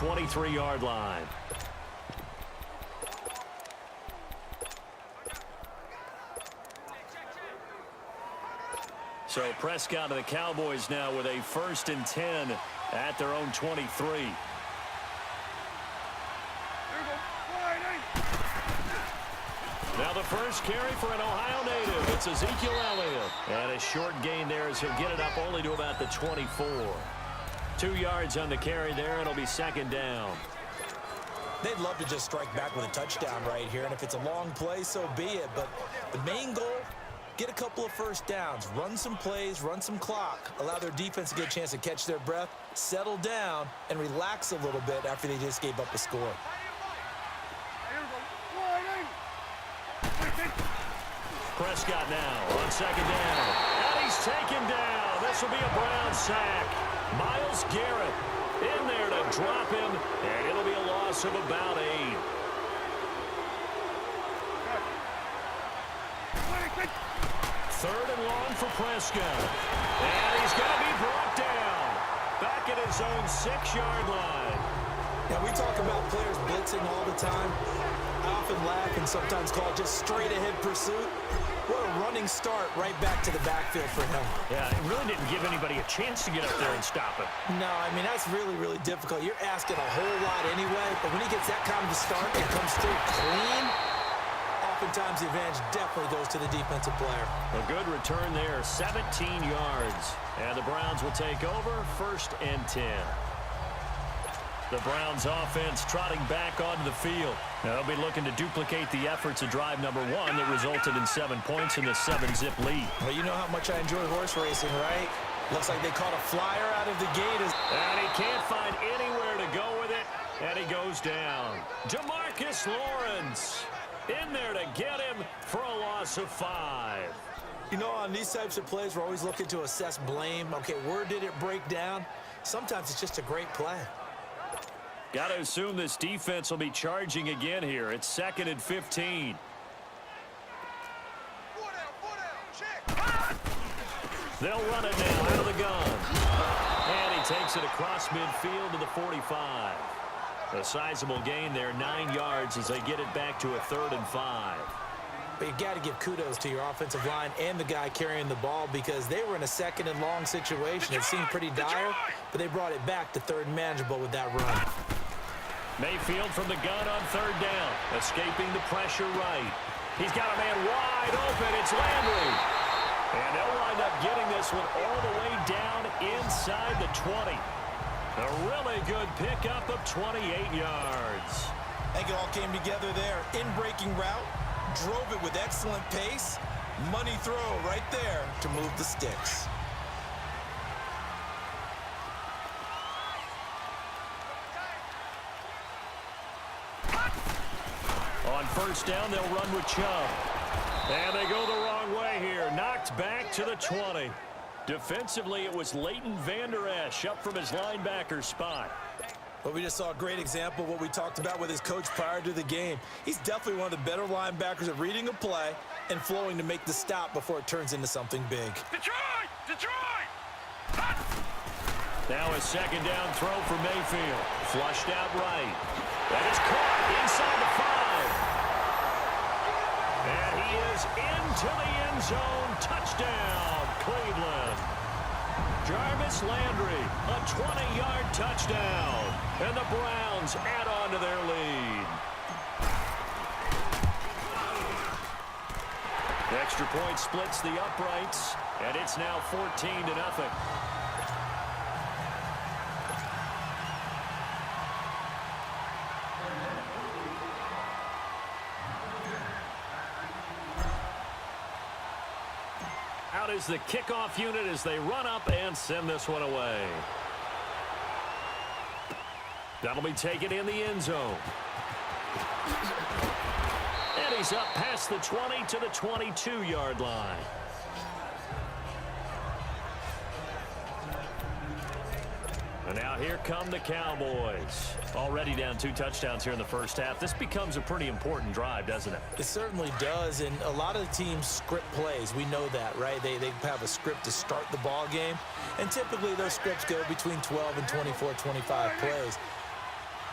23-yard line. So Prescott to the Cowboys now with a 1st and 10 at their own 23. Now the first carry for an Ohio native. It's Ezekiel Elliott. And a short gain there as he'll get it up only to about the 24. 2 yards on the carry there. It'll be 2nd down. They'd love to just strike back with a touchdown right here. And if it's a long play, so be it. But the main goal, get a couple of first downs, run some plays, run some clock, allow their defense to get a chance to catch their breath, settle down, and relax a little bit after they just gave up a score. Prescott now on 2nd down. And he's taken down. This will be a Brown sack. Myles Garrett in there to drop him, and it'll be a loss of about 8. Third and long for Prescott. And he's going to be brought down. Back at his own 6-yard line. Now, we talk about players blitzing all the time. I often laugh and sometimes call it just straight-ahead pursuit. What a running start right back to the backfield for him. Yeah, it really didn't give anybody a chance to get up there and stop him. No, I mean, that's really, really difficult. You're asking a whole lot anyway, but when he gets that kind of a start and comes straight clean, oftentimes the advantage definitely goes to the defensive player. A good return there, 17 yards. And the Browns will take over, 1st and 10. The Browns offense trotting back onto the field. Now they'll be looking to duplicate the efforts of drive number 1 that resulted in 7 points in the 7-zip lead. Well, you know how much I enjoy horse racing, right? Looks like they caught a flyer out of the gate. And he can't find anywhere to go with it. And he goes down. Demarcus Lawrence in there to get him for a loss of 5. You know, on these types of plays, we're always looking to assess blame. Okay, where did it break down? Sometimes it's just a great play. Got to assume this defense will be charging again here. It's 2nd and 15. They'll run it now out of the gun. And he takes it across midfield to the 45. A sizable gain there, 9 yards as they get it back to a 3rd and 5. But you got to give kudos to your offensive line and the guy carrying the ball because they were in a 2nd and long situation. It seemed pretty dire, but they brought it back to 3rd and manageable with that run. Mayfield from the gun on 3rd down, escaping the pressure right. He's got a man wide open. It's Landry. And they'll wind up getting this one all the way down inside the 20. A really good pickup of 28 yards. I think it all came together there. In-breaking route, drove it with excellent pace. Money throw right there to move the sticks. On 1st down, they'll run with Chubb. And they go the wrong way here. Knocked back to the 20. Defensively, it was Leighton Vander Esch up from his linebacker spot. Well, we just saw a great example of what we talked about with his coach prior to the game. He's definitely one of the better linebackers at reading a play and flowing to make the stop before it turns into something big. Detroit! Detroit! Now a 2nd down throw for Mayfield. Flushed out right. That is caught inside the 5. And he is into the end zone. Touchdown, Cleveland. Jarvis Landry, a 20-yard touchdown. And the Browns add on to their lead. The extra point splits the uprights, and it's now 14-0. Out is the kickoff unit as they run up and send this one away. That'll be taken in the end zone. And he's up past the 20 to the 22-yard line. And now here come the Cowboys. Already down 2 touchdowns here in the first half. This becomes a pretty important drive, doesn't it? It certainly does, and a lot of the teams script plays. We know that, right? They have a script to start the ball game, and typically those scripts go between 12 and 24, 25 plays.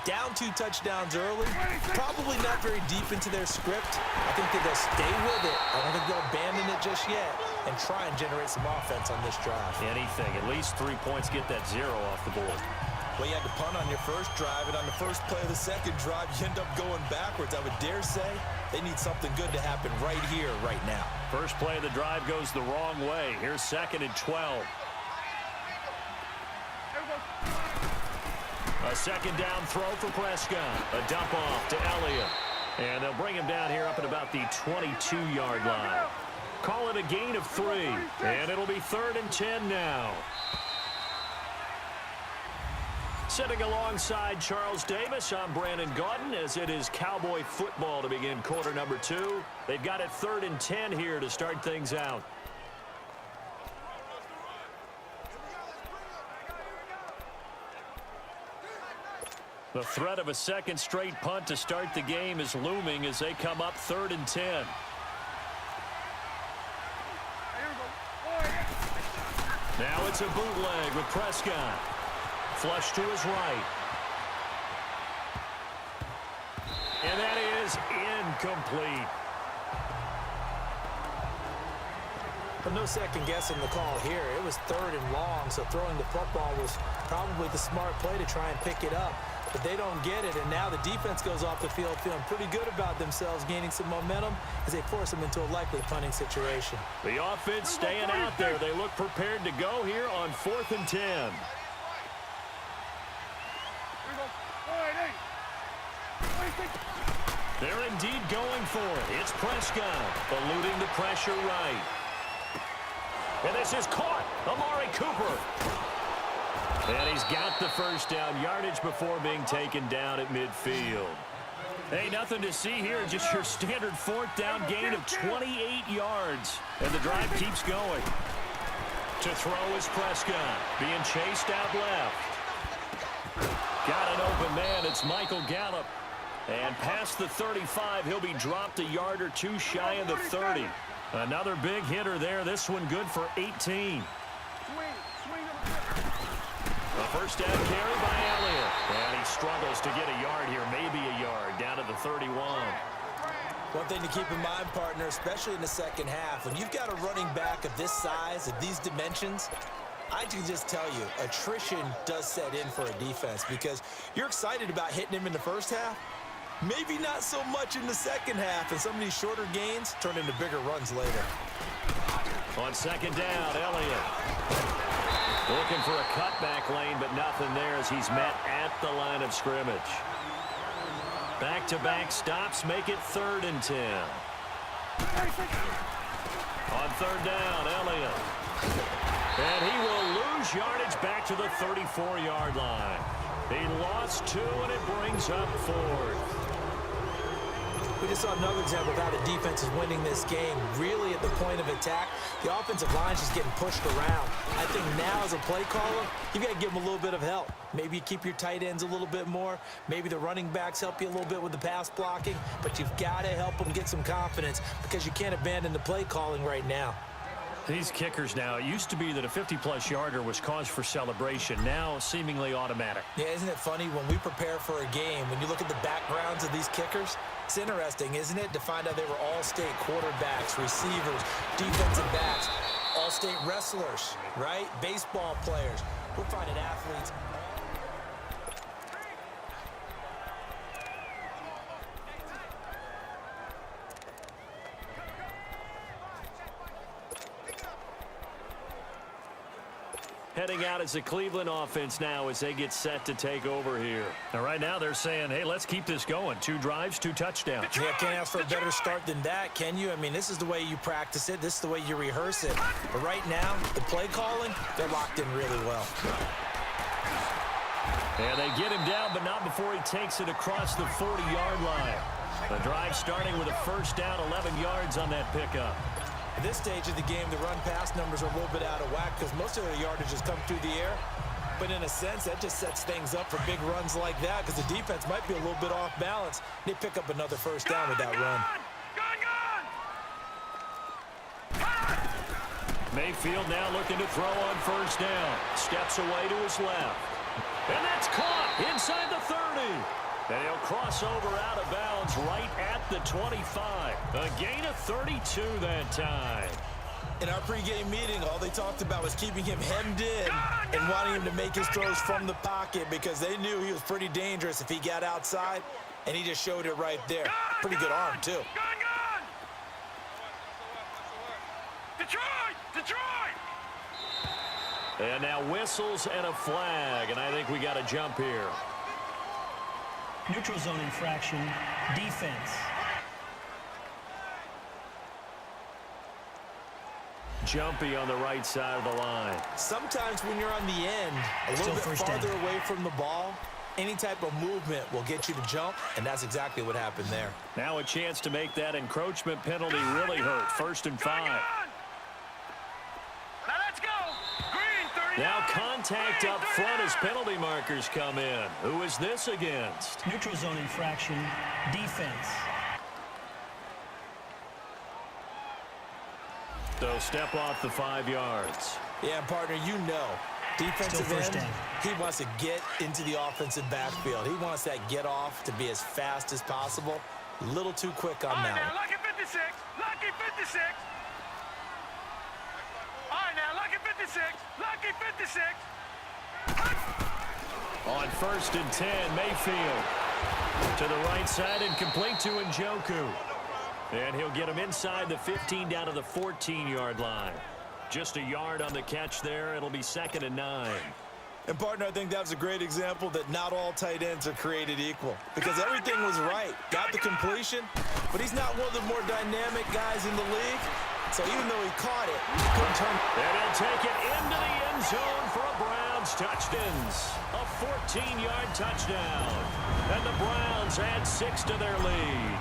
down 2 touchdowns early, probably not very deep into their script. I think that they'll stay with it. I don't think they'll abandon it just yet and try and generate some offense on this drive. Anything. At least 3 points, get that 0 off the board. Well, you had to punt on your first drive, and on the first play of the second drive, you end up going backwards. I would dare say they need something good to happen right here, right now. First play of the drive goes the wrong way. Here's 2nd and 12. A 2nd down throw for Prescott. A dump off to Elliott. And they'll bring him down here up at about the 22-yard line. Call it a gain of 3. And it'll be 3rd and 10 now. Sitting alongside Charles Davis, I'm Brandon Gaudin, as it is Cowboy football to begin quarter number 2. They've got it 3rd and 10 here to start things out. The threat of a second straight punt to start the game is looming as they come up 3rd and 10. Now it's a bootleg with Prescott. Flush to his right. And that is incomplete. But no second guessing the call here. It was 3rd and long, so throwing the football was probably the smart play to try and pick it up. But they don't get it, and now the defense goes off the field feeling pretty good about themselves, gaining some momentum as they force them into a likely punting situation. The offense staying out there. They look prepared to go here on 4th and 10. They're indeed going for it. It's Prescott eluding the pressure right. And this is caught. Amari Cooper. And he's got the first down, yardage before being taken down at midfield. Hey, nothing to see here, just your standard 4th down gain of 28 yards. And the drive keeps going. To throw is Prescott, being chased out left. Got an open man, it's Michael Gallup. And past the 35, he'll be dropped a yard or 2 shy of the 30. Another big hitter there, this one good for 18. A first down carry by Elliott. And he struggles to get a yard here, maybe a yard, down to the 31. One thing to keep in mind, partner, especially in the second half, when you've got a running back of this size, of these dimensions, I can just tell you, attrition does set in for a defense because you're excited about hitting him in the first half. Maybe not so much in the second half, and some of these shorter gains turn into bigger runs later. On 2nd down, Elliott. Looking for a cutback lane, but nothing there as he's met at the line of scrimmage. Back-to-back stops make it 3rd and 10. On 3rd down, Elliott. And he will lose yardage back to the 34-yard line. He lost 2, and it brings up 4th. We just saw another example of how the defense is winning this game. Really at the point of attack, the offensive line is just getting pushed around. I think now as a play caller, you've got to give them a little bit of help. Maybe you keep your tight ends a little bit more. Maybe the running backs help you a little bit with the pass blocking. But you've got to help them get some confidence because you can't abandon the play calling right now. These kickers now, it used to be that a 50-plus yarder was cause for celebration. Now seemingly automatic. Yeah, isn't it funny when we prepare for a game, when you look at the backgrounds of these kickers, it's interesting, isn't it, to find out they were all-state quarterbacks, receivers, defensive backs, all-state wrestlers, right? Baseball players. We're finding athletes. Heading out as the Cleveland offense now as they get set to take over here. Now, right now they're saying, hey, let's keep this going. 2 drives, 2 touchdowns. Yeah, can't ask for a better start than that, can you? I mean, this is the way you practice it. This is the way you rehearse it. But right now, the play calling, they're locked in really well. And they get him down, but not before he takes it across the 40-yard line. The drive starting with a first down, 11 yards on that pickup. At this stage of the game, the run-pass numbers are a little bit out of whack because most of their yardage has come through the air. But in a sense, that just sets things up for big runs like that because the defense might be a little bit off balance. They pick up another first down with that run. Mayfield now looking to throw on first down. Steps away to his left. And that's caught inside the 30. And he'll cross over out of bounds right at the 25. A gain of 32 that time. In our pregame meeting, all they talked about was keeping him hemmed in and wanting him to make his throws from the pocket because they knew he was pretty dangerous if he got outside, and he just showed it right there. Pretty good arm, too. Gun! Detroit! Detroit! And now whistles and a flag, and I think we got a jump here. Neutral zone infraction, defense. Jumpy on the right side of the line. Sometimes when you're on the end, a little bit farther away from the ball, any type of movement will get you to jump, and that's exactly what happened there. Now a chance to make that encroachment penalty really hurt. 1st and 5. Now let's go! Green, 39! Now contact Green, up front 39! as penalty markers come in. Who is this against? Neutral zone infraction, defense. So step off the 5 yards. Yeah, partner, you know, defensive end, he wants to get into the offensive backfield. He wants that get off to be as fast as possible. A little too quick on All right, that. now, lucky 56. Lucky 56. All right, now, lucky 56. Lucky 56. On 1st and 10, Mayfield. To the right side and complete to Njoku. And he'll get him inside the 15 down to the 14-yard line. Just a yard on the catch there. It'll be 2nd and 9. And, partner, I think that was a great example that not all tight ends are created equal because everything was right. Got the completion, but he's not one of the more dynamic guys in the league. So even though he caught it, he couldn't turn. And he'll take it into the end zone for a Browns touchdown. A 14-yard touchdown. And the Browns add 6 to their lead.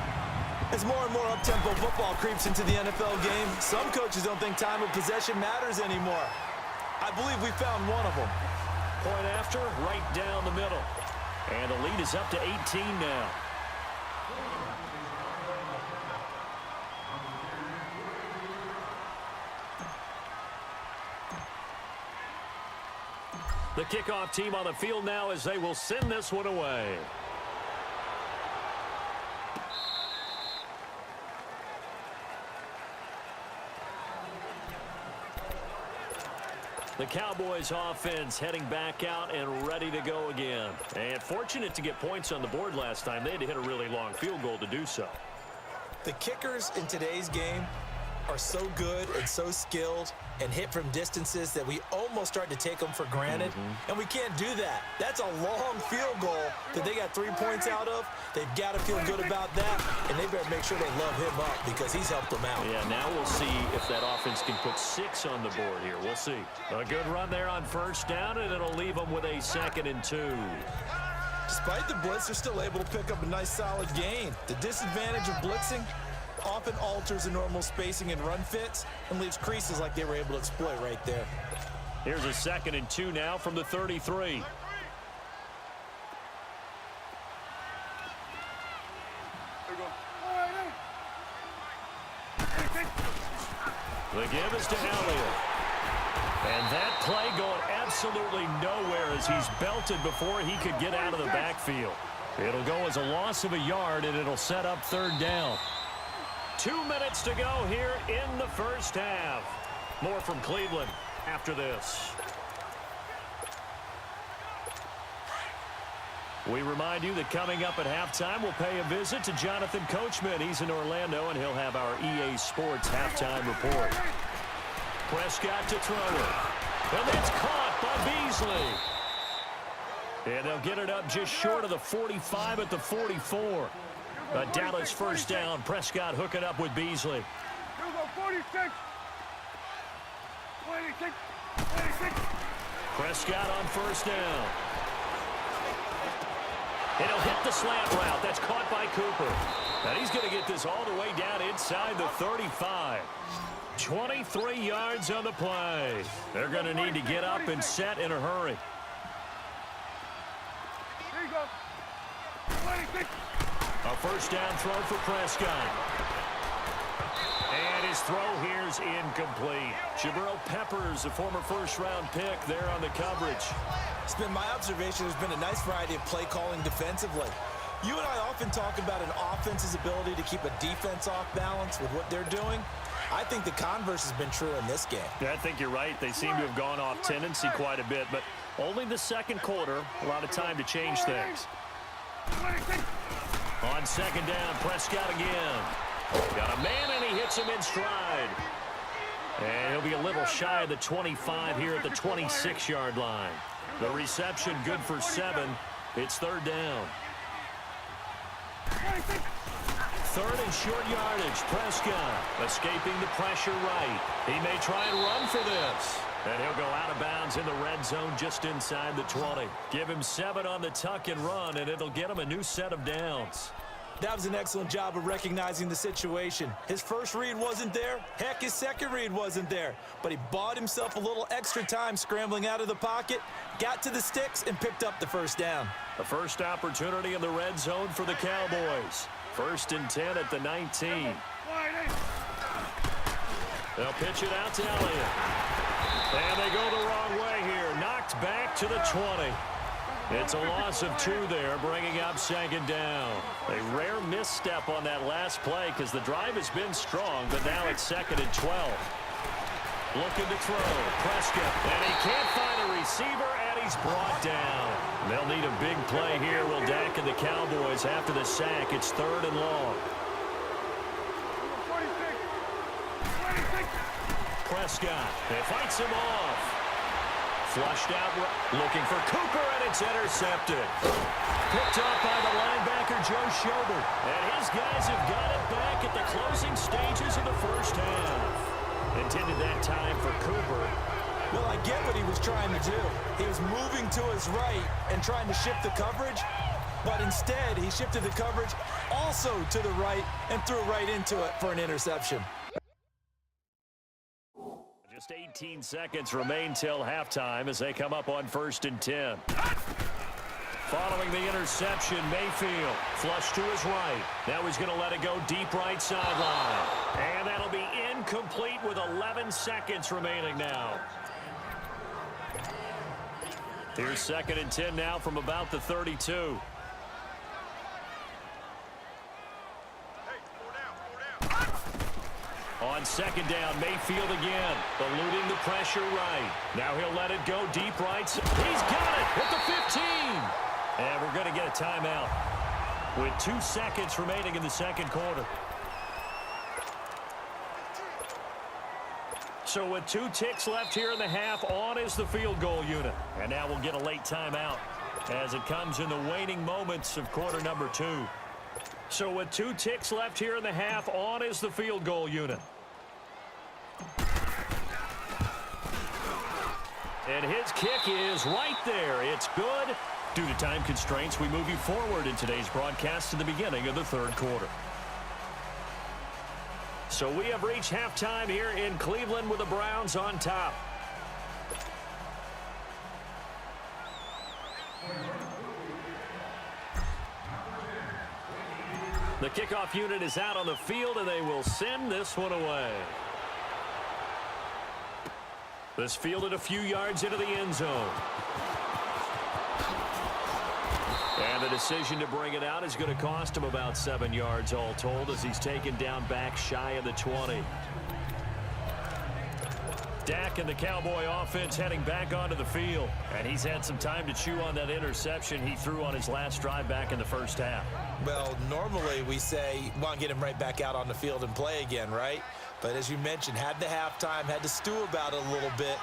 As more and more up-tempo football creeps into the NFL game, some coaches don't think time of possession matters anymore. I believe we found one of them. Point after, right down the middle. And the lead is up to 18 now. The kickoff team on the field now as they will send this one away. The Cowboys offense heading back out and ready to go again. And fortunate to get points on the board last time. They had to hit a really long field goal to do so. The kickers in today's game are so good and so skilled and hit from distances that we almost start to take them for granted. And we can't do that. That's a long field goal that they got 3 points out of. They've got to feel good about that, and they better make sure they love him up because he's helped them out. Yeah, now we'll see if that offense can put 6 on the board here. We'll see. A good run there on 1st down, and it'll leave them with a 2nd and 2. Despite the blitz, they're still able to pick up a nice solid gain. The disadvantage of blitzing often alters the normal spacing and run fits and leaves creases like they were able to exploit right there. Here's a 2nd and 2 now from the 33. The give is to Elliott. And that play going absolutely nowhere as he's belted before he could get out of the backfield. It'll go as a loss of a yard, and it'll set up 3rd down. 2 minutes to go here in the 1st half. More from Cleveland after this. We remind you that coming up at halftime, we'll pay a visit to Jonathan Coachman. He's in Orlando, and he'll have our EA Sports halftime report. Prescott to throw it. And that's caught by Beasley. And they'll get it up just short of the 45 at the 44. A Dallas 1st down. Prescott hooking up with Beasley. 46. 26. Prescott on 1st down. And he'll hit the slant route. That's caught by Cooper. And he's going to get this all the way down inside the 35. 23 yards on the play. They're going to need to get up and set in a hurry. There you go. 26. A 1st down throw for Prescott. And his throw here's incomplete. Jabril Peppers, a former 1st-round pick, there on the coverage. It's been my observation there's been a nice variety of play calling defensively. You and I often talk about an offense's ability to keep a defense off balance with what they're doing. I think the converse has been true in this game. Yeah, I think you're right. They seem to have gone off tendency quite a bit, but only the second quarter, a lot of time to change things. On second down, Prescott again. Got a man, and he hits him in stride. And he'll be a little shy of the 25 here at the 26-yard line. The reception good for 7. It's third down. Third and short yardage. Prescott escaping the pressure right. He may try and run for this. And he'll go out of bounds in the red zone just inside the 20. Give him 7 on the tuck and run, and it'll get him a new set of downs. That was an excellent job of recognizing the situation. His first read wasn't there. Heck, his second read wasn't there. But he bought himself a little extra time scrambling out of the pocket, got to the sticks, and picked up the first down. The first opportunity in the red zone for the Cowboys. First and 10 at the 19. They'll pitch it out to Elliott. And they go the wrong way here. Knocked back to the 20. It's a loss of 2 there, bringing up second down. A rare misstep on that last play because the drive has been strong, but now it's second and 12. Looking to throw. Prescott. And he can't find a receiver, and he's brought down. They'll need a big play here. Will Dak and the Cowboys after the sack. It's third and long. Prescott. It fights him off. Flushed out, looking for Cooper, and it's intercepted. Picked up by the linebacker, Joe Schobert. And his guys have got it back at the closing stages of the first half. Intended that time for Cooper. Well, I get what he was trying to do. He was moving to his right and trying to shift the coverage, but instead he shifted the coverage also to the right and threw right into it for an interception. Just 18 seconds remain till halftime as they come up on first and 10. Following the interception, Mayfield flushed to his right. Now he's going to let it go deep right sideline. And that'll be incomplete with 11 seconds remaining now. Here's second and 10 now from about the 32. On second down, Mayfield again, eluding the pressure right. Now he'll let it go deep right. He's got it at the 15. And we're going to get a timeout with 2 seconds remaining in the second quarter. So with 2 ticks left here in the half, on is the field goal unit. And now we'll get a late timeout as it comes in the waning moments of quarter number 2. So with 2 ticks left here in the half, on is the field goal unit. And his kick is right there. It's good. Due to time constraints, we move you forward in today's broadcast to the beginning of the third quarter. So we have reached halftime here in Cleveland with the Browns on top. The kickoff unit is out on the field, and they will send this one away. This fielded a few yards into the end zone. And the decision to bring it out is going to cost him about 7 yards all told as he's taken down back shy of the 20. Dak and the Cowboy offense heading back onto the field. And he's had some time to chew on that interception he threw on his last drive back in the first half. Well, normally we say, want to get him right back out on the field and play again, right? But as you mentioned, had the halftime, had to stew about it a little bit.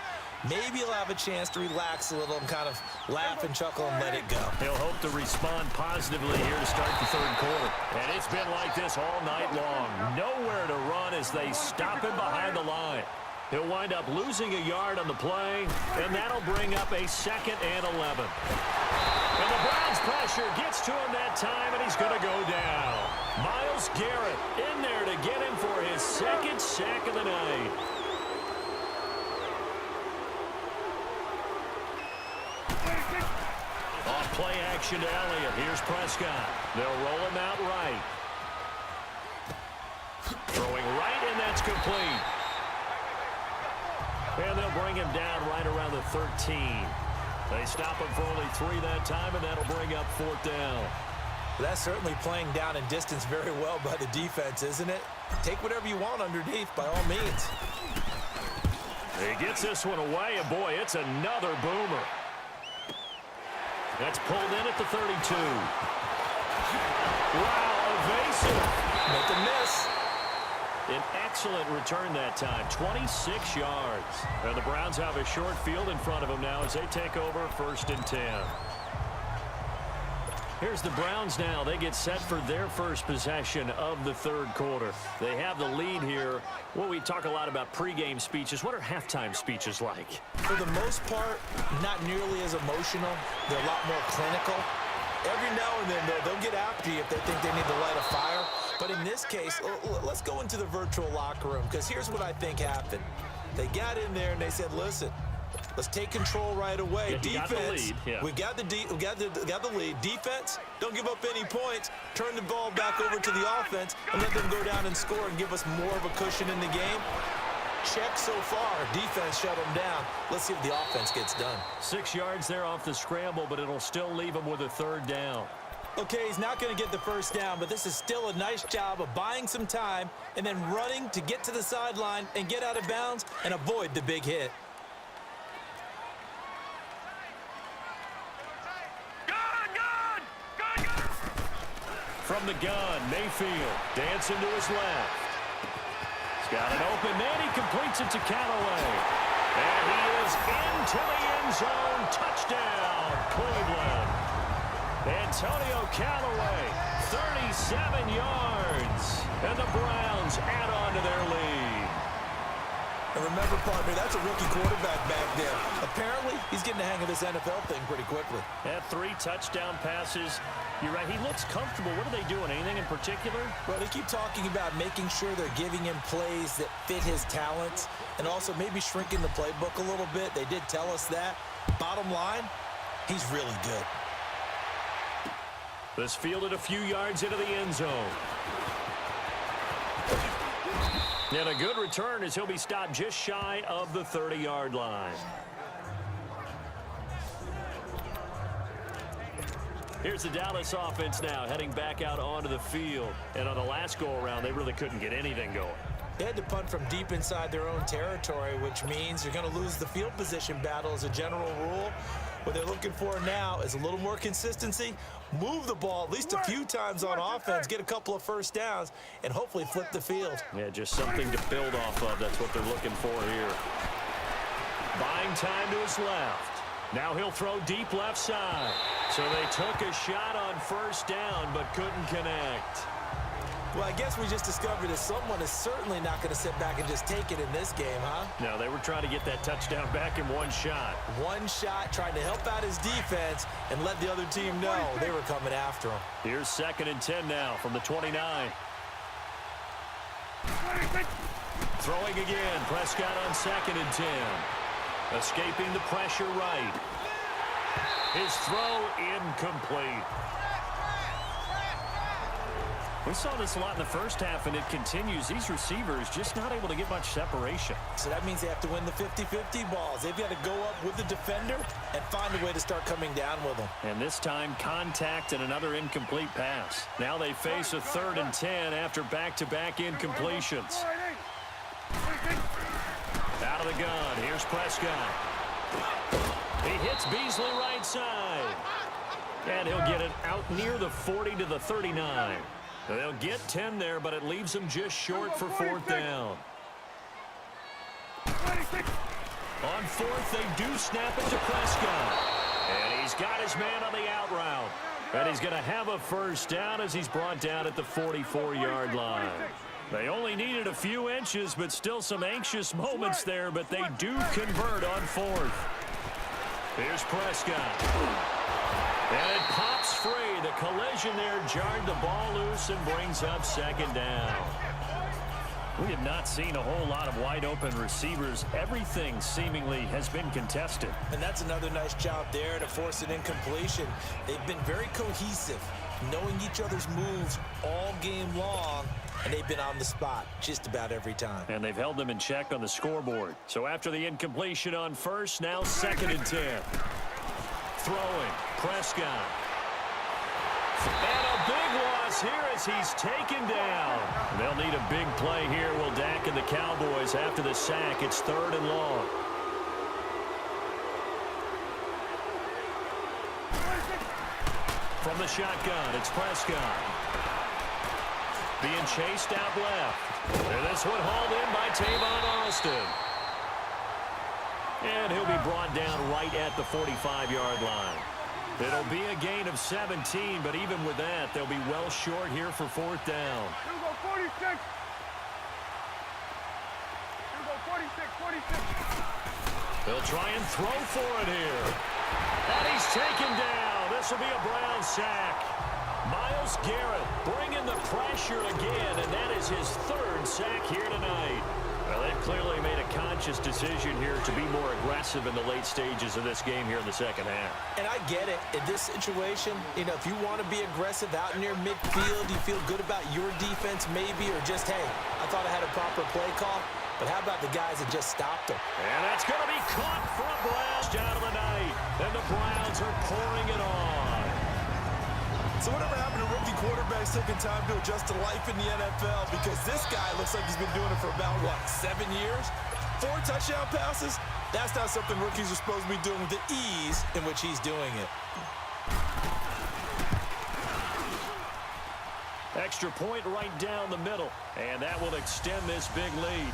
Maybe he'll have a chance to relax a little and kind of laugh and chuckle and let it go. He'll hope to respond positively here to start the third quarter. And it's been like this all night long. Nowhere to run as they stop him behind the line. He'll wind up losing a yard on the play, and that'll bring up a 2nd and 11. And the Browns pressure gets to him that time, and he's going to go down. Myles Garrett in there to get him for his 2nd sack of the night. On play action to Elliott. Here's Prescott. They'll roll him out right. Throwing right, and that's complete. And they'll bring him down right around the 13. They stop him for only 3 that time, and that'll bring up 4th down. That's certainly playing down in distance very well by the defense, isn't it? Take whatever you want underneath, by all means. He gets this one away, and boy, it's another boomer. That's pulled in at the 32. Wow, evasive. Make a miss. An excellent return that time, 26 yards. And the Browns have a short field in front of them now as they take over 1st and 10. Here's the Browns now. They get set for their first possession of the 3rd quarter. They have the lead here. Well, we talk a lot about pregame speeches. What are halftime speeches like? For the most part, not nearly as emotional. They're a lot more clinical. Every now and then, they'll get after you if they think they need to light a fire. But in this case, let's go into the virtual locker room, because here's what I think happened. They got in there and they said, listen, let's take control right away. Yeah, defense, we got the lead. Defense, don't give up any points. Turn the ball back over to the offense and let them go down and score and give us more of a cushion in the game. Check so far. Defense shut them down. Let's see if the offense gets done. 6 yards there off the scramble, but it'll still leave him with a 3rd down. Okay, he's not going to get the 1st down, but this is still a nice job of buying some time and then running to get to the sideline and get out of bounds and avoid the big hit. From the gun, Mayfield dancing to his left. He's got an open man. He completes it to Callaway. And he is into the end zone. Touchdown, Cleveland. Antonio Callaway, 37 yards. And the Browns add on to their lead. And remember, partner, that's a rookie quarterback back there. Apparently, he's getting the hang of this NFL thing pretty quickly. Had 3 touchdown passes. You're right, he looks comfortable. What are they doing? Anything in particular? Well, they keep talking about making sure they're giving him plays that fit his talents and also maybe shrinking the playbook a little bit. They did tell us that. Bottom line, he's really good. This fielded a few yards into the end zone. And a good return as he'll be stopped just shy of the 30-yard line. Here's the Dallas offense now heading back out onto the field. And on the last go-around, they really couldn't get anything going. They had to punt from deep inside their own territory, which means you're going to lose the field position battle as a general rule. What they're looking for now is a little more consistency, move the ball at least a few times on offense, get a couple of 1st downs, and hopefully flip the field. Yeah, just something to build off of. That's what they're looking for here. Buying time to his left. Now he'll throw deep left side. So they took a shot on 1st down, but couldn't connect. Well, I guess we just discovered that someone is certainly not going to sit back and just take it in this game, huh? No, they were trying to get that touchdown back in one shot. One shot, trying to help out his defense and let the other team know they were coming after him. Here's 2nd and 10 now from the 29. Throwing again. Prescott on 2nd and 10. Escaping the pressure right. His throw incomplete. We saw this a lot in the first half, and it continues. These receivers just not able to get much separation. So that means they have to win the 50-50 balls. They've got to go up with the defender and find a way to start coming down with them. And this time, contact and another incomplete pass. Now they face a 3rd and 10 after back-to-back incompletions. Out of the gun, here's Prescott. He hits Beasley right side. And he'll get it out near the 40 to the 39. They'll get 10 there, but it leaves them just short for 4th down. On 4th, they do snap it to Prescott. And he's got his man on the out route. And he's going to have a 1st down as he's brought down at the 44-yard line. They only needed a few inches, but still some anxious moments there, but they do convert on 4th. Here's Prescott. And it pops free. The collision there jarred the ball loose and brings up 2nd down. We have not seen a whole lot of wide-open receivers. Everything seemingly has been contested. And that's another nice job there to force an incompletion. They've been very cohesive, knowing each other's moves all game long, and they've been on the spot just about every time. And they've held them in check on the scoreboard. So after the incompletion on 1st, now 2nd and 10. Throwing, Prescott. And a loss here as he's taken down. They'll need a big play here. Will Dak and the Cowboys after the sack. It's 3rd and long. From the shotgun, it's Prescott. Being chased out left. And this one hauled in by Tavon Austin. And he'll be brought down right at the 45-yard line. It'll be a gain of 17, but even with that, they'll be well short here for 4th down. Here we go, 46. Here we go, 46. They'll try and throw for it here. And he's taken down. This will be a Brown sack. Myles Garrett bringing the pressure again, and that is his 3rd sack here tonight. Well, they've clearly made a conscious decision here to be more aggressive in the late stages of this game here in the second half. And I get it. In this situation, you know, if you want to be aggressive out near midfield, you feel good about your defense maybe, or just, hey, I thought I had a proper play call. But how about the guys that just stopped them? And that's going to be caught for a Browns down of the night. And the Browns are pouring it on. So whatever happened to rookie quarterbacks taking time to adjust to life in the NFL? Because this guy looks like he's been doing it for about, what, 7 years? 4 touchdown passes? That's not something rookies are supposed to be doing with the ease in which he's doing it. Extra point right down the middle. And that will extend this big lead.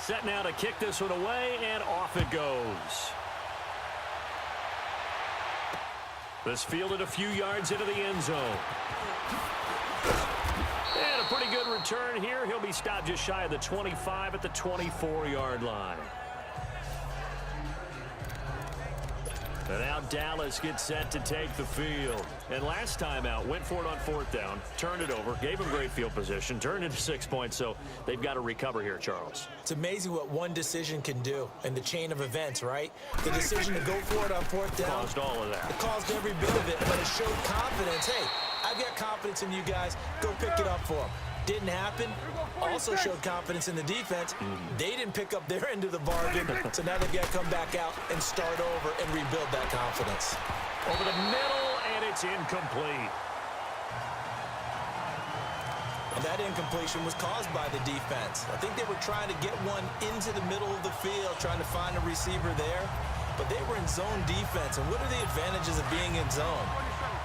Set now to kick this one away, and off it goes. This fielded a few yards into the end zone. And a pretty good return here. He'll be stopped just shy of the 25 at the 24-yard line. And now Dallas gets set to take the field. And last time out, went for it on 4th down, turned it over, gave him great field position, turned into 6 points, so they've got to recover here, Charles. It's amazing what one decision can do in the chain of events, right? The decision to go for it on 4th down. Caused all of that. It caused every bit of it, but it showed confidence. Hey, I've got confidence in you guys. Go pick it up for them. Didn't happen. Also showed confidence in the defense. They didn't pick up their end of the bargain, so now they've got to come back out and start over and rebuild that confidence. Over the middle, and it's incomplete. And that incompletion was caused by the defense. I think they were trying to get one into the middle of the field, trying to find a receiver there, but they were in zone defense. And what are the advantages of being in zone?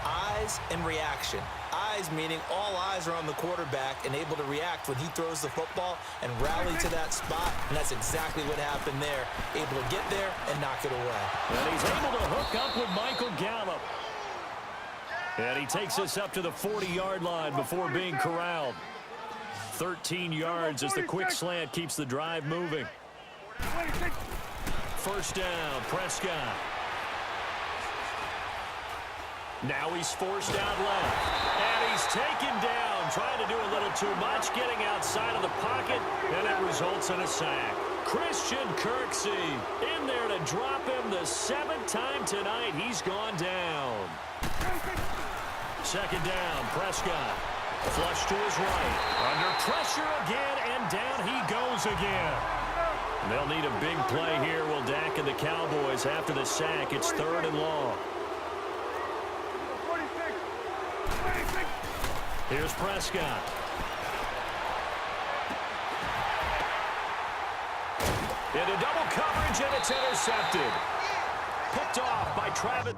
Eyes and reaction. Eyes meaning all eyes are on the quarterback and able to react when he throws the football and rally to that spot, and that's exactly what happened there. Able to get there and knock it away. And he's able to hook up with Michael Gallup. And he takes us up to the 40-yard line before being corralled. 13 yards as the quick slant keeps the drive moving. 1st down, Prescott. Now he's forced out left. And he's taken down, trying to do a little too much, getting outside of the pocket, and it results in a sack. Christian Kirksey in there to drop him the 7th time tonight. He's gone down. 2nd down, Prescott. Flush to his right. Under pressure again, and down he goes again. They'll need a big play here. Will Dak and the Cowboys after the sack. It's 3rd and long. Here's Prescott. Into double coverage, and it's intercepted. Picked off by Travis.